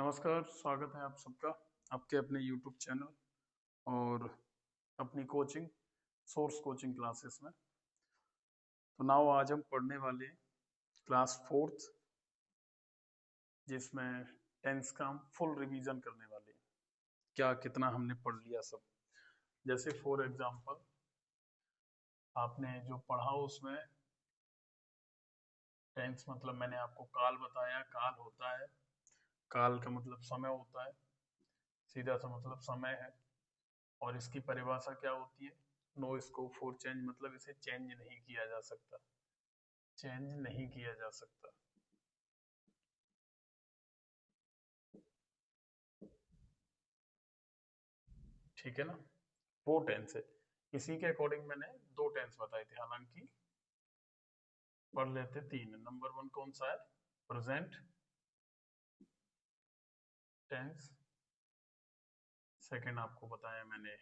नमस्कार, स्वागत है आप सबका आपके अपने YouTube चैनल और अपनी कोचिंग सोर्स कोचिंग क्लासेस में। तो नाउ आज हम पढ़ने वाले हैं क्लास फोर्थ, जिसमें टेंस का हम फुल रिवीजन करने वाले हैं। क्या कितना हमने पढ़ लिया सब। जैसे फॉर एग्जांपल आपने जो पढ़ा उसमें टेंस मतलब मैंने आपको काल बताया। काल होता है, काल का मतलब समय होता है, सीधा सा मतलब समय है। और इसकी परिभाषा क्या होती है? नो स्कोप फॉर चेंज, मतलब इसे चेंज नहीं किया जा सकता, चेंज नहीं किया जा सकता। ठीक है ना, वो टेंस है। इसी के अकॉर्डिंग मैंने दो टेंस बताए थे, हालांकि पढ़ लेते तीन। नंबर वन कौन सा है? Present tense. सेकंड आपको बताया मैंने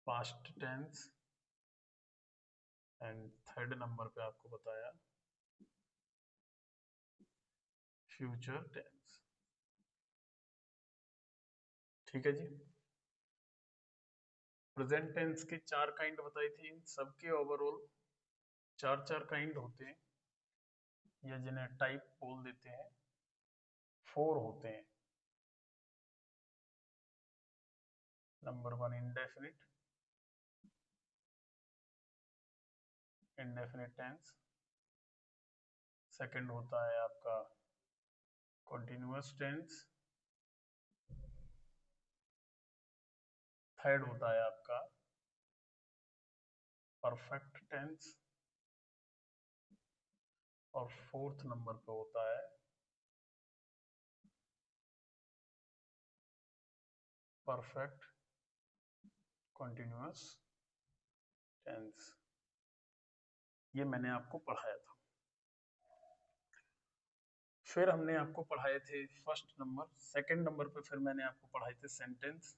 past tense. And third number पे आपको बताया फ्यूचर टेंस। ठीक है जी। प्रेजेंट टेंस के चार काइंड बताई थी, इन सबके ओवरऑल चार चार काइंड होते हैं, या जिन्हें टाइप बोल देते हैं, फोर होते हैं। Number one indefinite, indefinite tense. Second होता है आपका कॉन्टिन्यूअस टेंस। थर्ड होता है आपका परफेक्ट टेंस। और फोर्थ नंबर पे होता है परफेक्ट कॉन्टिन्यूअस टेंस। ये मैंने आपको पढ़ाया था। फिर हमने आपको पढ़ाए थे फर्स्ट नंबर, सेकंड नंबर पे फिर मैंने आपको पढ़ाए थे सेंटेंस,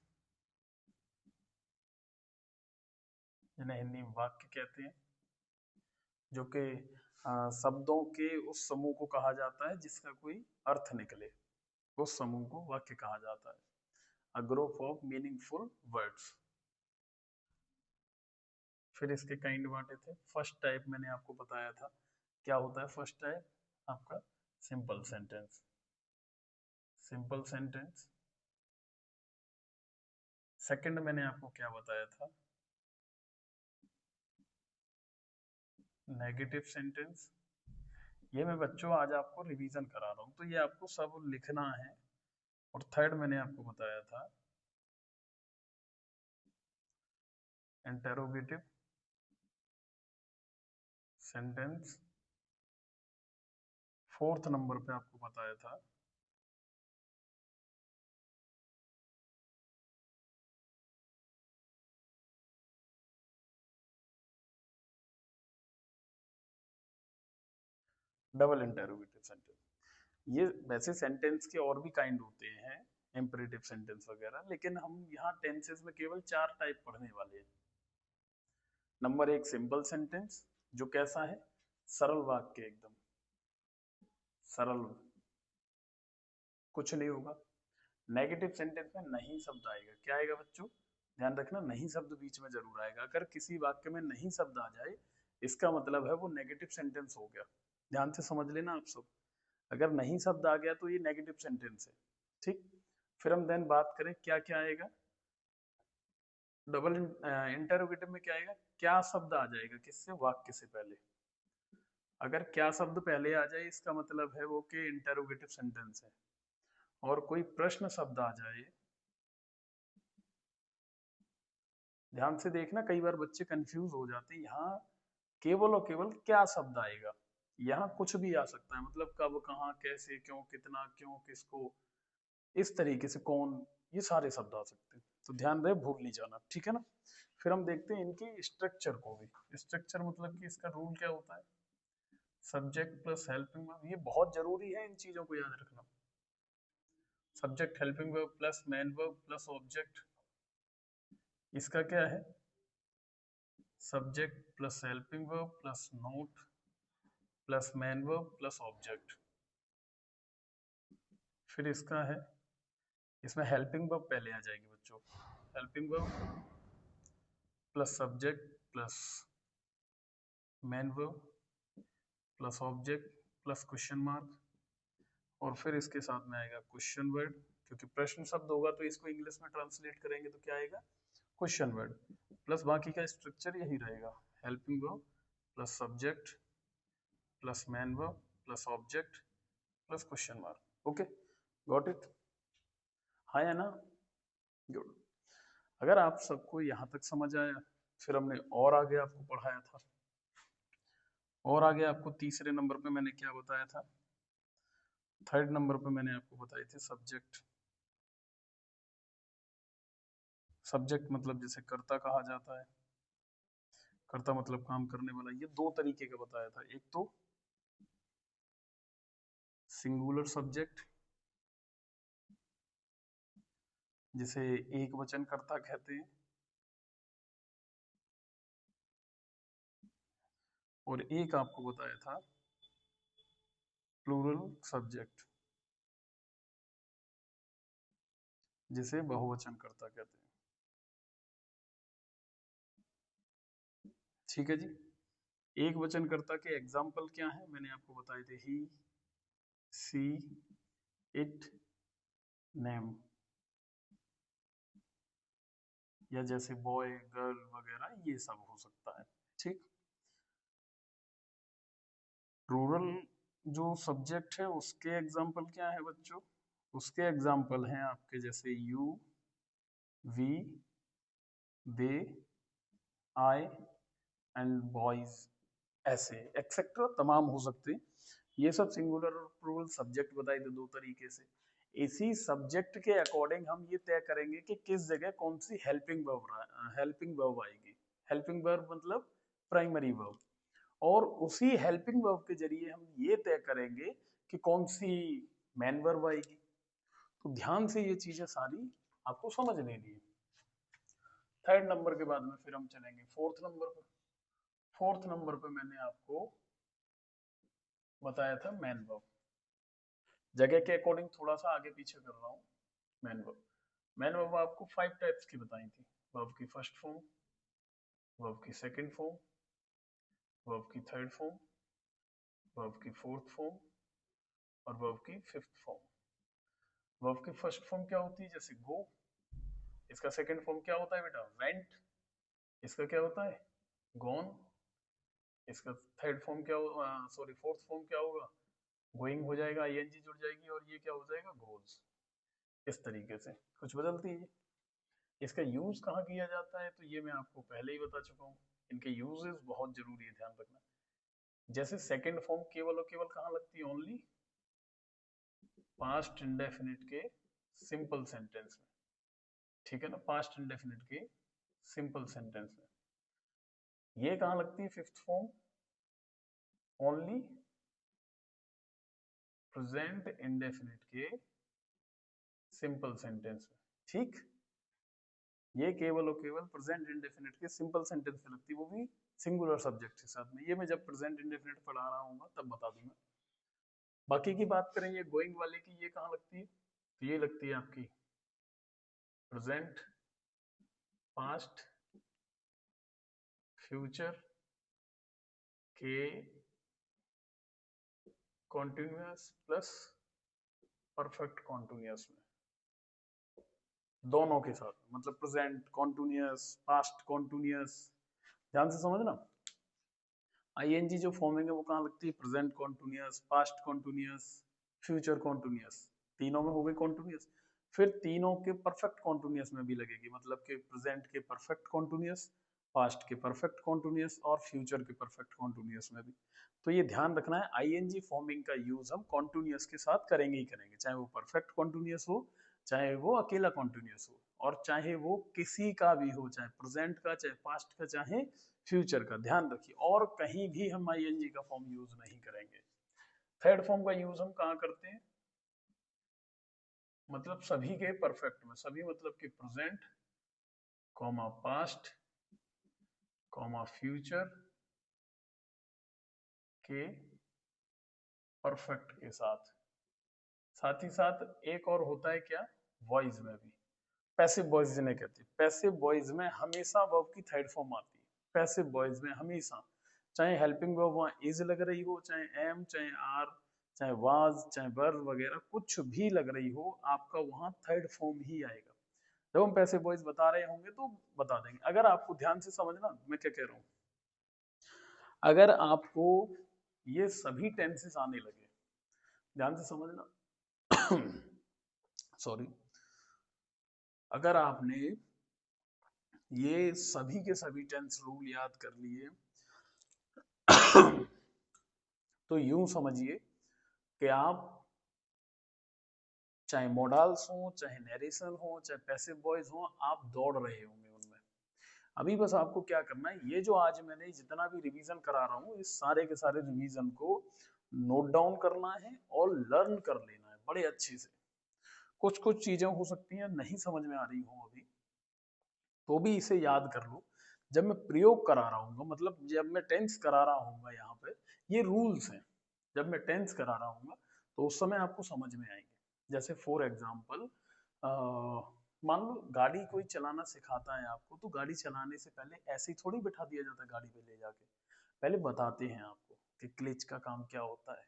जिन्हें हिंदी में वाक्य कहते हैं, जो कि शब्दों के उस समूह को कहा जाता है जिसका कोई अर्थ निकले। उस समूह को वाक्य कहा जाता है। A group of meaningful words. फिर इसके काइंड बांटे थे। फर्स्ट टाइप मैंने आपको बताया था क्या होता है। फर्स्ट टाइप आपका simple sentence, simple sentence. Second मैंने आपको क्या बताया था? Negative sentence. ये मैं बच्चों आज आपको रिवीजन करा रहा हूँ, तो ये आपको सब लिखना है। और थर्ड मैंने आपको बताया था इंटेरोगेटिव सेंटेंस। फोर्थ नंबर पे आपको बताया था डबल इंटेरोगेटिव सेंटेंस। ये वैसे सेंटेंस के और भी काइंड होते हैं, इंपेरेटिव सेंटेंस वगैरह, लेकिन हम यहाँ टेंसेस में केवल चार टाइप पढ़ने वाले हैं। नंबर एक सिंपल सेंटेंस, जो कैसा है? सरल वाक्य, एकदम सरल, कुछ नहीं होगा। नेगेटिव सेंटेंस में नहीं शब्द आएगा। क्या आएगा बच्चों? ध्यान रखना, नहीं शब्द बीच में जरूर आएगा। अगर किसी वाक्य में नहीं शब्द आ जाए, इसका मतलब है वो नेगेटिव सेंटेंस हो गया। ध्यान से समझ लेना आप सब। अगर नहीं शब्द आ गया तो ये नेगेटिव सेंटेंस है। ठीक। फिर हम देन बात करें क्या क्या आएगा। डबल इंटरोगेटिव में क्या आएगा? क्या शब्द आ जाएगा किससे? वाक्य से पहले। अगर क्या शब्द पहले आ जाए, इसका मतलब है वो कि इंटरोगेटिव सेंटेंस है। और कोई प्रश्न शब्द आ जाए, ध्यान से देखना, कई बार बच्चे कंफ्यूज हो जाते हैं। यहाँ केवल और केवल क्या शब्द आएगा। यहाँ कुछ भी आ सकता है, मतलब कब, कहाँ, कैसे, क्यों, कितना, क्यों, किसको, इस तरीके से, कौन, ये सारे शब्द आ सकते हैं। तो ध्यान रहे, भूल नहीं जाना। ठीक है ना। फिर हम देखते हैं इनकी स्ट्रक्चर को भी। स्ट्रक्चर मतलब कि इसका रूल क्या होता है? Subject plus helping verb. ये बहुत जरूरी है, इन चीजों को याद रखना। Subject helping verb plus main verb plus object. इसका क्या है? Subject plus helping verb plus note plus main verb plus object. फिर इसका है, इसमें हेल्पिंग वर्ब पहले आ जाएगी बच्चों। Helping verb plus subject plus main verb plus object plus question mark, और फिर इसके साथ में आएगा क्वेश्चन वर्ड, क्योंकि प्रश्न शब्द होगा तो इसको इंग्लिश में ट्रांसलेट करेंगे तो क्या आएगा, क्वेश्चन वर्ड, प्लस बाकी का स्ट्रक्चर यही रहेगा, helping verb plus subject plus main verb plus object plus question mark. Okay, got it? हाँ या ना? गुड। अगर आप सबको यहाँ तक समझ आया, फिर हमने और आगे आपको पढ़ाया था, और आगे आपको तीसरे नंबर पे मैंने क्या बताया था, थर्ड नंबर पे मैंने आपको बताए थे सब्जेक्ट। सब्जेक्ट मतलब जैसे कर्ता कहा जाता है, कर्ता मतलब काम करने वाला। ये दो तरीके का बताया था, एक तो सिंगुलर सब्जेक्ट जिसे एक वचन कर्ता कहते हैं, और एक आपको बताया था प्लूरल सब्जेक्ट जिसे बहुवचन कर्ता कहते हैं। ठीक है जी। एक वचन कर्ता के एग्जाम्पल क्या है, मैंने आपको बताए थे, ही, सी, इट, नेम, या जैसे बॉय, गर्ल वगैरह ये सब हो सकता है। ठीक। रूरल जो सब्जेक्ट है उसके एग्जाम्पल क्या है बच्चों, उसके एग्जाम्पल हैं आपके जैसे you, we, they, I and boys, ऐसे एक्सेट्रा तमाम हो सकते हैं। ये सब सिंगुलर और प्लूरल सब्जेक्ट बताए थे दो तरीके से। इसी सब्जेक्ट के अकॉर्डिंग हम ये तय करेंगे कि किस जगह कौन सी हेल्पिंग वर्ब आएगी। हेल्पिंग वर्ब मतलब प्राइमरी वर्ब, और उसी हेल्पिंग वर्ब के जरिए हम ये तय करेंगे कि कौन सी मेन वर्ब आएगी। तो ध्यान से ये चीजें सारी आपको समझ लेनी है। थर्ड नंबर के बाद में फिर हम चलेंगे फोर्थ नंबर पर। फोर्थ नंबर पे मैंने आपको बताया था मेन वर्ब। जगह के अकॉर्डिंग थोड़ा सा आगे पीछे कर रहा हूँ। मेन वर्ब, मेन वर्ब आपको 5 टाइप्स की बताई थी। वर्ब की फर्स्ट फॉर्म, वर्ब की सेकंड फॉर्म, वर्ब की थर्ड फॉर्म, वर्ब की फोर्थ फॉर्म, और वर्ब की फिफ्थ फॉर्म। वर्ब की फर्स्ट फॉर्म क्या होती है, जैसे गो। इसका सेकंड फॉर्म क्या होता है बेटा, वेंट। इसका क्या होता है, गॉन। इसका थर्ड फॉर्म क्या होगा, सॉरी फोर्थ फॉर्म क्या होगा, गोइंग हो जाएगा, आईएनजी जुड़ जाएगी, और ये क्या हो जाएगा, गोज। इस तरीके से कुछ बदलती है। इसका यूज कहाँ किया जाता है, तो ये मैं आपको पहले ही बता चुका हूँ। इनके यूजेस बहुत जरूरी है, ध्यान रखना। जैसे सेकंड फॉर्म केवल और केवल कहाँ लगती है, ओनली पास्ट इंडेफिनिट के सिंपल सेंटेंस में। ठीक है ना, पास्ट इंडेफिनिट के सिंपल सेंटेंस में। ये कहाँ लगती है fifth form, only present indefinite के सिंपल सेंटेंस में। ठीक, ये केवल और केवल प्रेजेंट इंडेफिनिट के सिंपल सेंटेंस में लगती है, वो भी सिंगुलर सब्जेक्ट के साथ में। ये मैं जब प्रेजेंट इंडेफिनिट पढ़ा रहा हूँ तब बता दूंगा। बाकी की बात करेंगे गोइंग वाले की, ये कहाँ लगती है, तो ये लगती है आपकी प्रेजेंट, पास्ट, फ्यूचर के कॉन्टिन्यूअस प्लस परफेक्ट कॉन्टिन्यूअस में, दोनों के साथ। मतलब प्रेजेंट कॉन्टिन्यूअस, पास्ट कॉन्टिन्यूअस, ध्यान से समझना। आईएनजी जो फॉर्मिंग है वो कहाँ लगती है, present continuous, past continuous, future continuous. तीनों में हो गई कॉन्टिन्यूअस। फिर तीनों के परफेक्ट कॉन्टिन्यूअस में भी लगेगी, मतलब कि प्रेजेंट के परफेक्ट कॉन्टिन्यूअस, पास्ट के परफेक्ट कॉन्टिन्यूअस, और फ्यूचर के परफेक्ट कॉन्टिन्यूअस में भी। तो ये ध्यान रखना है, आईएनजी फॉर्मिंग का यूज हम कॉन्टिन्यूअस के साथ करेंगे ही करेंगे, चाहे वो परफेक्ट कॉन्टिन्यूअस हो, चाहे वो अकेला कॉन्टिन्यूअस हो, और चाहे वो किसी का भी हो, चाहे प्रेजेंट का, चाहे पास्ट का, चाहे फ्यूचर का। ध्यान रखिए, और कहीं भी हम आईएनजी का फॉर्म यूज नहीं करेंगे। थर्ड फॉर्म का यूज हम कहाँ करते हैं, मतलब सभी के परफेक्ट में। सभी मतलब कि present, comma past, comma future के परफेक्ट के साथ साथ ही साथ एक और होता है क्या, वॉइस में भी। पैसिव वॉइस जिन्हें कहते हैं, पैसिव वॉइस में हमेशा वर्ब की थर्ड फॉर्म आती है। पैसिव वॉइस में हमेशा, चाहे हेल्पिंग वर्ब वहां इज लग रही हो, चाहे एम, चाहे आर, चाहे वाज, चाहे वर वगैरह कुछ भी लग रही हो, आपका वहां थर्ड फॉर्म ही आएगा। जब हम पैसिव वॉइस बता रहे होंगे तो बता देंगे। अगर आपको ध्यान से समझना मैं क्या कह रहा हूँ, अगर आपको ये सभी टेंसेस आने लगे, ध्यान से समझना सॉरी, अगर आपने ये सभी के सभी टेंस रूल याद कर लिए तो यूं समझिए कि आप चाहे मोडाल्स हो, चाहे नरेशन हो, चाहे पैसिव वॉइस हो, आप दौड़ रहे होंगे उनमें। अभी बस आपको क्या करना है, ये जो आज मैंने जितना भी रिवीजन करा रहा हूँ, इस सारे के सारे रिवीजन को नोट डाउन करना है और लर्न कर लेना है बड़े अच्छे से। कुछ कुछ चीजें हो सकती हैं नहीं समझ में आ रही हो अभी, तो भी इसे याद कर लो। जब मैं प्रयोग करा रहा हूँ, मतलब जब मैं टेंस करा रहा हूँ यहाँ पे, ये रूल्स हैं। जब मैं टेंस करा रहा हूँ तो उस समय आपको समझ में आएंगे। जैसे फॉर एग्जाम्पल, मान लो गाड़ी कोई चलाना सिखाता है आपको, तो गाड़ी चलाने से पहले ऐसे ही थोड़ी बिठा दिया जाता है गाड़ी पे ले जाके। पहले बताते हैं आपको कि क्लच का काम क्या होता है,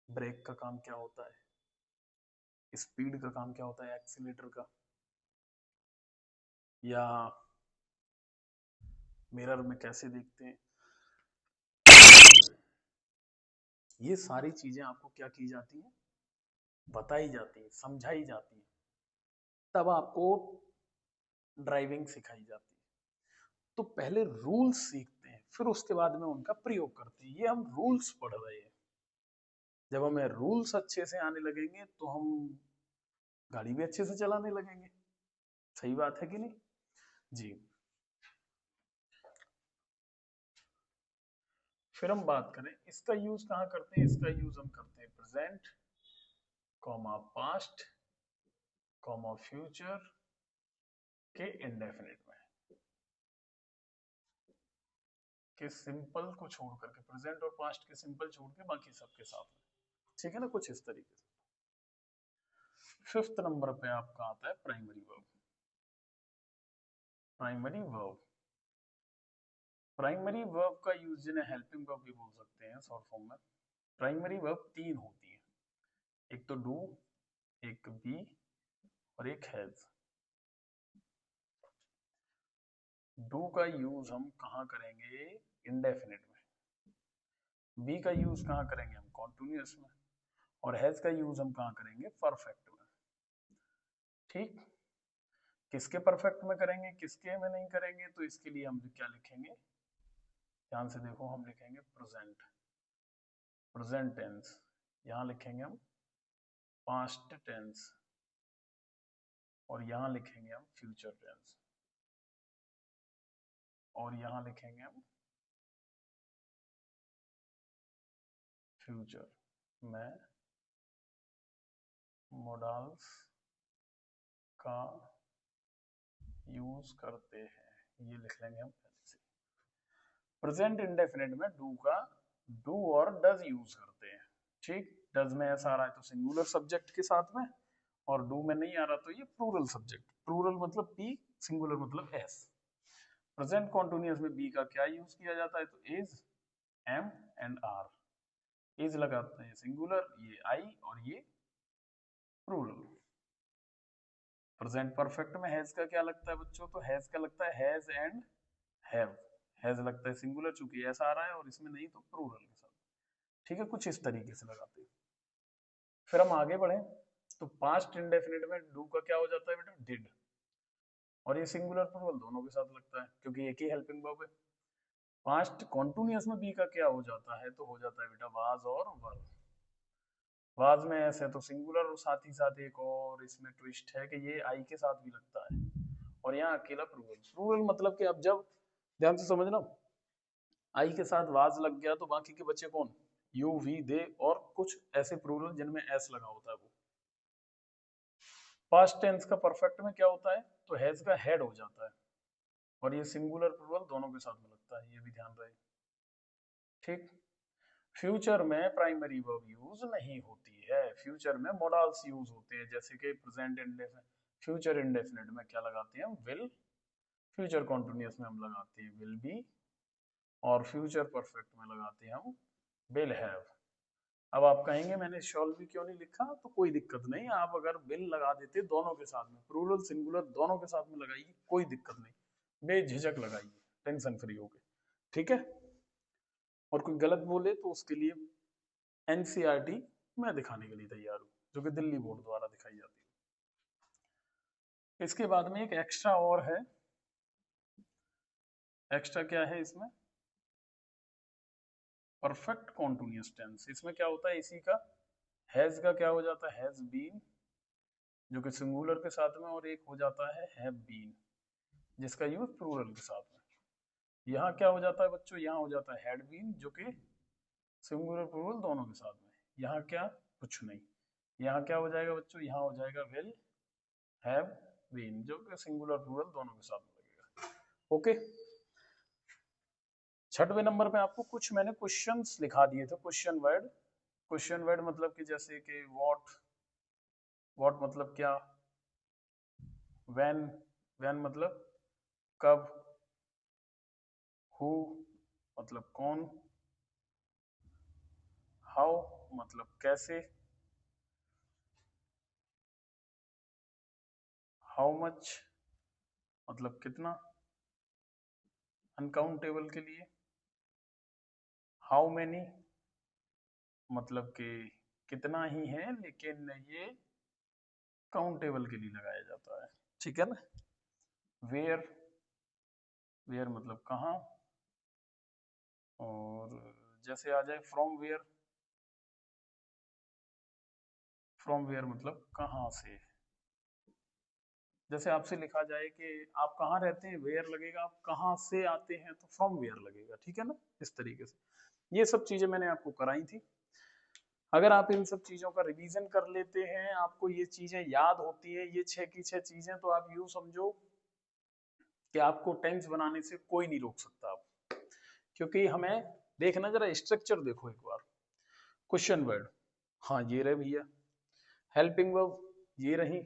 ब्रेक का काम क्या होता है, स्पीड का काम क्या होता है एक्सीलेटर का, या मिरर में कैसे देखते हैं। ये सारी चीजें आपको क्या की जाती हैं, बताई जाती है, समझाई जाती है, तब आपको ड्राइविंग सिखाई जाती है। तो पहले रूल्स सीखते हैं, फिर उसके बाद में उनका प्रयोग करते हैं। ये हम रूल्स पढ़ रहे हैं। जब हमें रूल्स अच्छे से आने लगेंगे तो हम गाड़ी भी अच्छे से चलाने लगेंगे। सही बात है कि नहीं जी। फिर हम बात करें इसका यूज कहाँ करते हैं, इसका यूज हम करते हैं present, comma past, comma future के इंडेफिनिट में, के सिंपल को छोड़ करके, प्रेजेंट और पास्ट के सिंपल छोड़ के बाकी सबके साथ में। ठीक है ना, कुछ इस तरीके से। फिफ्थ नंबर पे आपका आता है primary verb. Primary verb, primary verb का यूज जिन्हें हेल्पिंग वर्ब भी बोल सकते हैं शॉर्ट फॉर्म में। प्राइमरी वर्ब तीन होती है, एक तो डू, एक बी और एक हैज। डू का यूज हम कहाँ करेंगे, इंडेफिनिट में। बी का यूज कहाँ करेंगे हम, कॉन्टिन्यूअस में। और हैज का यूज हम कहाँ करेंगे, परफेक्ट में। ठीक, किसके परफेक्ट में करेंगे, किसके में नहीं करेंगे, तो इसके लिए हम क्या लिखेंगे, ध्यान से देखो, हम लिखेंगे प्रेजेंट, प्रेजेंट टेंस। यहां लिखेंगे हम पास्ट टेंस, और यहां लिखेंगे हम फ्यूचर टेंस, और यहां लिखेंगे हम फ्यूचर में मोडाल्स का यूज करते हैं। ये लिख लेंगे हम पहले से। प्रेजेंट इंडेफिनिट में डू का, डू और डज यूज करते हैं। ठीक, डज में ऐसा आ रहा है तो सिंगुलर सब्जेक्ट के साथ में, और डू में नहीं आ रहा तो ये प्लूरल सब्जेक्ट, प्लूरल मतलब पी, सिंगुलर मतलब एस। प्रेजेंट कॉन्टिन्यूअस में बी का क्या यूज किया जाता है, तो is, am and are. Is लगाते हैं सिंगुलर, ये आई, और ये प्लूरल। प्रेजेंट परफेक्ट में हैज का क्या लगता है बच्चों, तो हैज का लगता है हैज एंड हैव। हैज लगता है सिंगुलर, चूंकि ऐसा आ रहा है, और इसमें नहीं तो प्लूरल के साथ। ठीक है, कुछ इस तरीके से लगाते हैं। फिर हम आगे बढ़े तो पास्ट इंडेफिनिट में डू का क्या हो जाता है बेटा, डिड। और ये सिंगुलर प्लूरल दोनों के साथ लगता है क्योंकि एक ही हेल्पिंग वर्ब है। पास्ट कॉन्टिन्यूअस में बी का क्या हो जाता है, तो हो जाता है बेटा वाज और वर। वाज में ऐसे तो सिंगुलर, और साथ ही साथ एक और इसमें ट्विस्ट है कि ये आई के साथ भी लगता है, और यहाँ अकेला प्लूरल। प्लूरल मतलब कि अब जब, ध्यान से समझना, आई के साथ वाज लग गया तो बाकी के बच्चे कौन, यू, वी, दे, और कुछ ऐसे प्लूरल जिनमें एस लगा होता है वो। पास्ट टेंस का परफेक्ट में क्या होता है, तो हैज का हेड हो जाता है, और ये सिंगुलर प्लूरल दोनों के साथ में लगता है, ये भी ध्यान रहे। ठीक, फ्यूचर में प्राइमरी वर्ब यूज नहीं होती है, फ्यूचर में मोडाल्स यूज होते हैं, जैसे कि प्रेजेंट इंडेफिनिट, फ्यूचर इंडेफिनिट में क्या लगाते हैं हम, विल, फ्यूचर कॉन्टिन्यूअस में हम लगाते हैं विल बी, और फ्यूचर परफेक्ट में लगाते हैं हम विल हैव। अब आप कहेंगे मैंने शॉल भी क्यों नहीं लिखा, तो कोई दिक्कत नहीं, आप अगर विल लगा देते दोनों के साथ में, प्लूरल सिंगुलर दोनों के साथ में लगाइए, कोई दिक्कत नहीं, बेझिझक लगाइए, टेंशन फ्री होके, ठीक है। और कोई गलत बोले तो उसके लिए एनसीईआरटी मैं दिखाने के लिए तैयार हूँ, जो कि दिल्ली बोर्ड द्वारा दिखाई जाती है। इसके बाद में एक एक्स्ट्रा और है, एक्स्ट्रा क्या है इसमें, परफेक्ट कॉन्टिन्यूअस टेंस। इसमें क्या होता है, इसी का हैज का क्या हो जाता है, हैज बीन, जो कि सिंगुलर के साथ में, और एक हो जाता है हैव बीन, जिसका यूज प्लूरल के साथ में। यहाँ क्या हो जाता है बच्चों, यहाँ हो जाता है हैड बीन, जो कि सिंगुलर प्लूरल दोनों के साथ में। यहाँ क्या, कुछ नहीं, यहाँ क्या हो जाएगा बच्चों, यहाँ हो जाएगा विल हैव बीन, जो कि सिंगुलर प्लूरल दोनों के साथ में लगेगा। ओके, छठवें नंबर पे आपको कुछ मैंने क्वेश्चंस लिखा दिए थे, क्वेश्चन वर्ड। क्वेश्चन वर्ड मतलब कि जैसे कि व्हाट मतलब क्या, व्हेन मतलब कब, हु मतलब कौन, हाउ मतलब कैसे, हाउ मच मतलब कितना, अनकाउंटेबल के लिए, हाउ मेनी मतलब कि कितना ही है, लेकिन ये काउंटेबल के लिए लगाया जाता है, ठीक है ना। वेयर, वेयर मतलब कहाँ, और जैसे आ जाए फ्रॉम वेयर, फ्रॉम वेयर मतलब कहाँ से। जैसे आपसे लिखा जाए कि आप कहाँ रहते हैं, वेयर लगेगा, आप कहाँ से आते हैं तो फ्रॉम वेयर लगेगा, ठीक है ना। इस तरीके से ये सब चीजें मैंने आपको कराई थी। अगर आप इन सब चीजों का रिवीजन कर लेते हैं, आपको ये चीजें याद होती है, ये 6 की 6 चीजें, तो आप यूं समझो कि आपको टेंस बनाने से कोई नहीं रोक सकता आप। क्योंकि हमें देखना, जरा स्ट्रक्चर देखो एक बार। क्वेश्चन वर्ड, हाँ ये रहे भैया, हेल्पिंग वर्ब ये रही,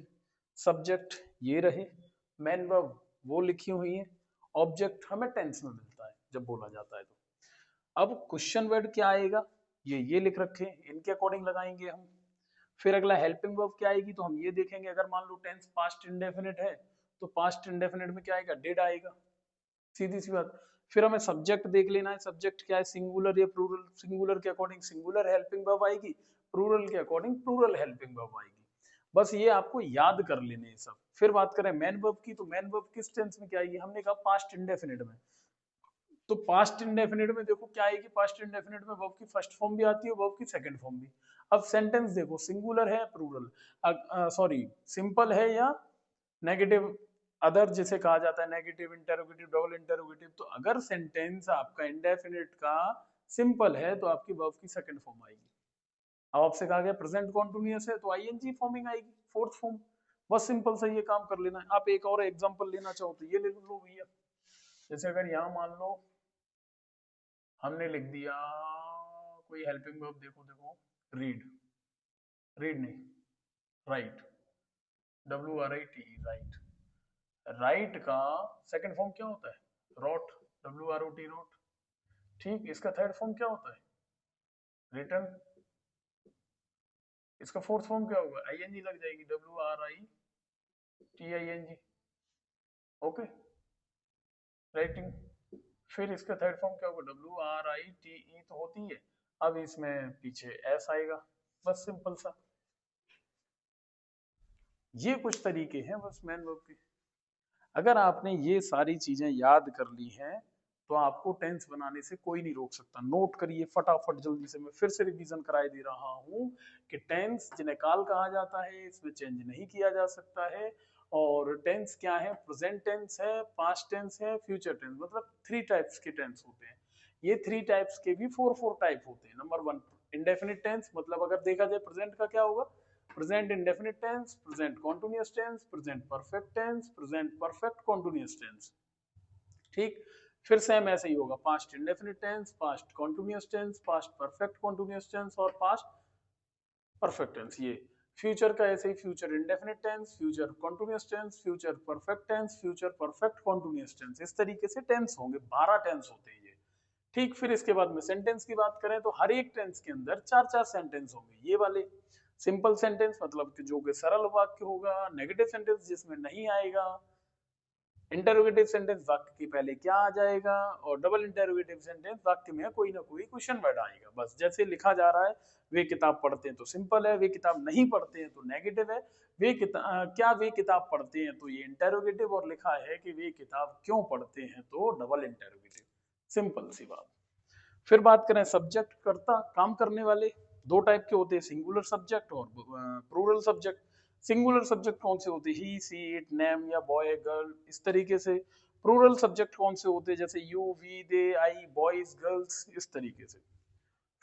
सब्जेक्ट ये रहे, मेन वर्ब वो लिखी हुई है, ऑब्जेक्ट हमें टेंस में मिलता है जब बोला जाता है तो। अब क्वेश्चन वर्ड क्या आएगा, ये लिख रखे हैं, इनके अकॉर्डिंग लगाएंगे हम। फिर अगला हेल्पिंग वर्ब क्या आएगी, तो हम ये देखेंगे, अगर मान लो टेंस पास्ट इंडेफिनिट है तो पास्ट इंडेफिनिट में क्या आएगा, डिड आएगा, सीधी सी बात। फिर हमें सब्जेक्ट देख लेना है, सब्जेक्ट क्या है, सिंगुलर या प्लूरल, सिंगुलर के अकॉर्डिंग सिंगुलर हेल्पिंग वर्ब आएगी, प्लूरल के अकॉर्डिंग प्लूरल हेल्पिंग वर्ब आएगी। बस ये आपको याद कर लेने हैं सब। फिर बात करें मेन वर्ब की, तो मेन वर्ब किस टेंस में क्या आएगी, हमने कहा पास्ट इंडेफिनिट में। तो पास्ट इंडेफिनिट में देखो क्या आएगी, पास्ट इंडेफिनिट में वर्ब की फर्स्ट फॉर्म भी आती है, वर्ब की सेकंड फॉर्म भी। अब सेंटेंस देखो, सिंगुलर है प्लूरल, सॉरी सिंपल है या नेगेटिव, अदर जिसे कहा जाता है नेगेटिव इंटेरोगेटिव, डबल इंटेरोगेटिव। तो अगर सेंटेंस आपका इंडेफिनिट का सिंपल है तो आपकी वर्ब की सेकंड फॉर्म आएगी। अब आपसे कहा गया प्रेजेंट कॉन्टिन्यूअस है तो आईएनजी फॉर्मिंग आएगी, फोर्थ फॉर्म। बस सिंपल सा ये काम कर लेना है। आप एक और एग्जांपल लेना चाहो तो ये ले लो भैया। जैसे अगर यहाँ मान लो हमने लिख दिया कोई हेल्पिंग वर्ब, देखो देखो, रीड, रीड नहीं, राइट, WRITE, राइट। राइट का सेकंड फॉर्म क्या होता है, रोट, WROT, रोट। ठीक, इसका थर्ड फॉर्म क्या होता है, रिटर्न। इसका फोर्थ फॉर्म क्या होगा, आईएनजी लग जाएगी, WRITING। Okay, writing. फिर इसका थर्ड फॉर्म क्या होगा, WRITE तो होती है, अब इसमें पीछे एस आएगा, बस सिंपल सा। ये कुछ तरीके हैं बस मेन वर्ब के। अगर आपने ये सारी चीजें याद कर ली हैं तो आपको टेंस बनाने से कोई नहीं रोक सकता। नोट करिए फटाफट, जल्दी से मैं फिर से रिवीजन कराए दे रहा हूं कि टेंस जिन्हें काल कहा जाता है, इसमें चेंज नहीं किया जा सकता है। और टेंस क्या है, प्रेजेंट टेंस है, पास्ट टेंस है, फ्यूचर टेंस, मतलब 3 टाइप्स के टेंस होते हैं। ये 3 टाइप्स के भी 4 टाइप होते हैं। नंबर 1 इंडेफिनिट टेंस, मतलब अगर देखा जाए प्रेजेंट का क्या होगा, present indefinite tense, present continuous tense, present perfect tense, present perfect continuous tense. ठीक। फिर सेम ऐसे ही होगा, past indefinite tense, past continuous tense, past perfect continuous tense और पास्ट परफेक्ट टेंस। ये फ्यूचर का ऐसे ही, future indefinite tense, future continuous tense, future perfect tense, future perfect continuous tense, इस तरीके से टेंस होंगे, 12 टेंस होते हैं ये। ठीक, फिर इसके बाद में सेंटेंस की बात करें तो हर एक टेंस के अंदर 4-4 सेंटेंस होंगे। ये वाले सिंपल सेंटेंस मतलब कि जो कि सरल वाक्य होगा, नेगेटिव सेंटेंस जिसमें नहीं आएगा, इंटरोगेटिव सेंटेंस वाक्य के पहले क्या आ जाएगा, और डबल इंटरोगेटिव सेंटेंस वाक्य में कोई ना कोई क्वेश्चन वर्ड आएगा। बस जैसे लिखा जा रहा है, वे किताब पढ़ते हैं तो सिंपल है, वे किताब नहीं पढ़ते हैं तो नेगेटिव है, क्या वे किताब पढ़ते हैं तो ये इंटरोगेटिव, और लिखा है कि वे किताब क्यों पढ़ते हैं तो डबल इंटरोगेटिव। सिंपल सी बात। फिर बात करें सब्जेक्ट, कर्ता, काम करने वाले, दो टाइप के होते हैं, सिंगुलर सब्जेक्ट और प्लूरल सब्जेक्ट। सिंगुलर सब्जेक्ट कौन से होते हैं, ही, सी, इट, नेम या बॉय, गर्ल, इस तरीके से। प्लूरल सब्जेक्ट कौन से होते हैं, जैसे you, we, they, I, boys, girls, इस तरीके से।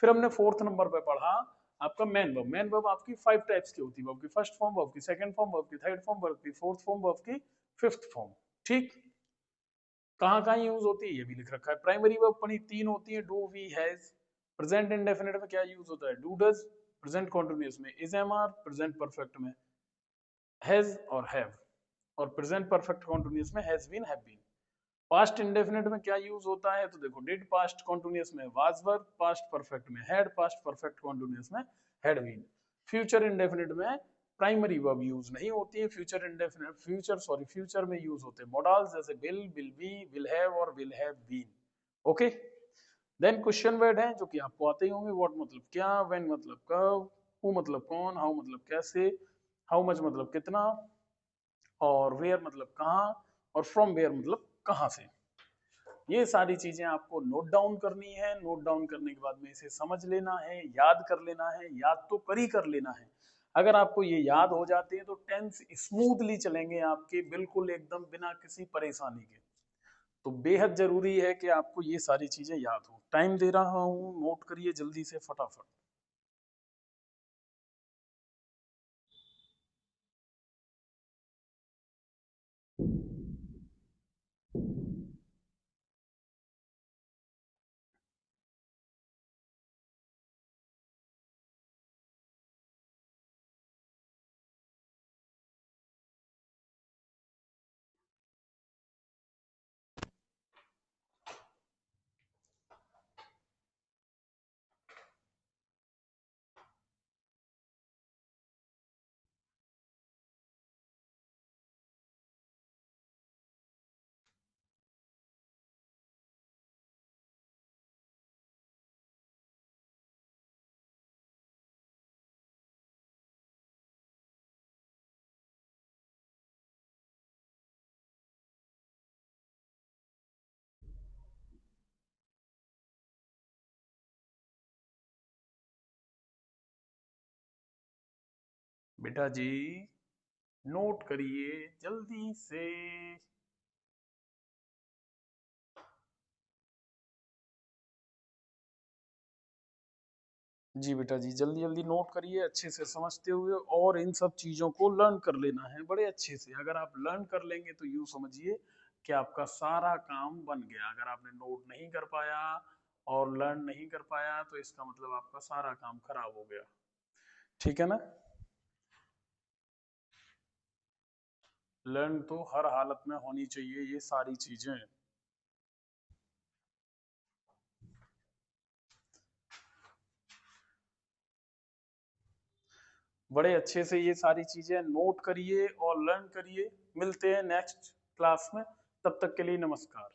फिर हमने फोर्थ नंबर पे पढ़ा आपका मैन वर्ब। मैन वर्ब आपकी 5 टाइप्स की होती है, वर्ब की फर्स्ट फॉर्म, वर्ब की सेकंड फॉर्म, वर्ब की थर्ड फॉर्म, वर्ब की फोर्थ फॉर्म, वर्ब की फिफ्थ फॉर्म। ठीक, कहाँ कहाँ यूज होती है ये भी लिख रखा है। प्राइमरी वर्ब पढ़ी, 3 होती है, do, we, has. Present indefinite में क्या यूज होता है, डू, डज। प्रेजेंट कॉन्टिन्यूअस में is, am, are. Present perfect में हैज और हैव। और प्रेजेंट परफेक्ट कॉन्टिन्यूअस में has been, have been. Past indefinite में क्या यूज होता है, तो देखो डिड। पास्ट कॉन्टिन्यूअस में वाज, वर। पास्ट परफेक्ट में हैड। पास्ट परफेक्ट कॉन्टिन्यूअस में हैड बीन। फ्यूचर इंडेफिनिट में प्राइमरी वर्ब यूज नहीं होती है। फ्यूचर में यूज होते हैं मॉडल्स, जैसे will, will be, will have और will have been. Okay, then question word है जो कि आपको आते ही होंगे। व्हाट मतलब क्या, व्हेन मतलब कब, हु मतलब कौन, हाउ मतलब कैसे, हाउ मच मतलब कितना, और वेयर मतलब कहाँ, और फ्रॉम वेयर मतलब कहाँ से। ये सारी चीजें आपको नोट डाउन करनी है। नोट डाउन करने के बाद में इसे समझ लेना है, याद कर लेना है। याद तो कर लेना है। अगर आपको ये याद हो जाते हैं तो टेंस स्मूथली चलेंगे आपके, बिल्कुल एकदम बिना किसी परेशानी के। तो बेहद जरूरी है कि आपको ये सारी चीजें याद हो। टाइम दे रहा हूँ, नोट करिए जल्दी से फटाफट। बेटा जी नोट करिए जल्दी से। जी बेटा जी, जल्दी जल्दी नोट करिए अच्छे से समझते हुए, और इन सब चीजों को लर्न कर लेना है बड़े अच्छे से। अगर आप लर्न कर लेंगे तो यूं समझिए कि आपका सारा काम बन गया। अगर आपने नोट नहीं कर पाया और लर्न नहीं कर पाया तो इसका मतलब आपका सारा काम खराब हो गया। ठीक है ना। लर्न तो हर हालत में होनी चाहिए ये सारी चीजें। बड़े अच्छे से ये सारी चीजें नोट करिए और लर्न करिए। मिलते हैं नेक्स्ट क्लास में, तब तक के लिए नमस्कार।